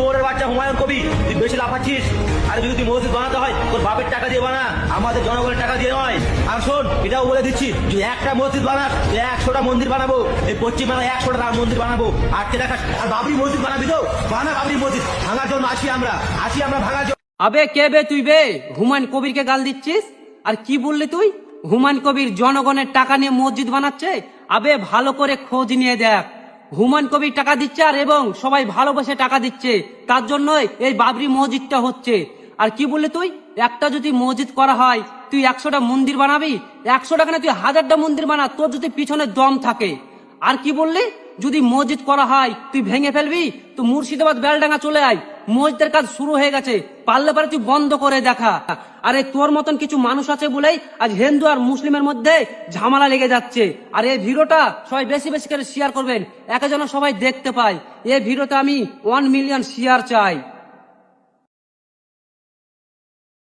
শহরের বাচ্চা হুমায়ুন কবি, তুই বেশি লাফাচ্ছিস। আর যদি তুই মসজিদ বানাতে হয় তোর বাপের টাকা দিয়ে বানা, আমাদের জনগণের টাকা দিয়ে নয়। আর শোন, এটাও বলে দিচ্ছি, যদি একটা মসজিদ বানাস 100টা মন্দির বানাবো, এই পশ্চিমবাংলায় 100টা রাম মন্দির বানাবো। আটকে রাখাস। আর বাবরি মসজিদ বানাবি তো বানা, বাবরি মসজিদ ভাঙার জন্য আসি আমরা ভাঙার জন্য। আবে কে বে তুই বে? হুমায়ুন কবিরকে গাল দিচ্ছিস? আর কি বললি তুই? হুমায়ুন কবির জনগণের টাকা নিয়ে মসজিদ বানাচ্ছে? আবে ভালো করে খোঁজ নিয়ে দেখ। হুমায়ুন কবির টাকা দিচ্ছে আর এবং সবাই ভালোবাসে টাকা দিচ্ছে, তার জন্যই এই বাবরি মসজিদটা হচ্ছে। আর কি বললি তুই? একটা যদি মসজিদ করা হয় তুই 100টা মন্দির বানাবি? 100 টাকা না, তুই 1000টা মন্দির বানা, তোর যদি পিছনে দম থাকে। আর কি বললি? যদি মসজিদ করা হয় তুই ভেঙে ফেলবি? তো মুর্শিদাবাদ বেলডাঙ্গা চলে আয়, মসজিদের কাজ শুরু হয়ে গেছে, পারলে পারে তুই বন্ধ করে দেখা। আরে তোর মতন কিছু মানুষ আছে বলেই আজ হিন্দু আর মুসলিমের মধ্যে ঝামেলা লেগে যাচ্ছে। আর এই ভিডিওটা সবাই বেশি বেশি করে শেয়ার করবেন, একে যেন সবাই দেখতে পায়। এই ভিডিওতে আমি 1 মিলিয়ন শেয়ার চাই।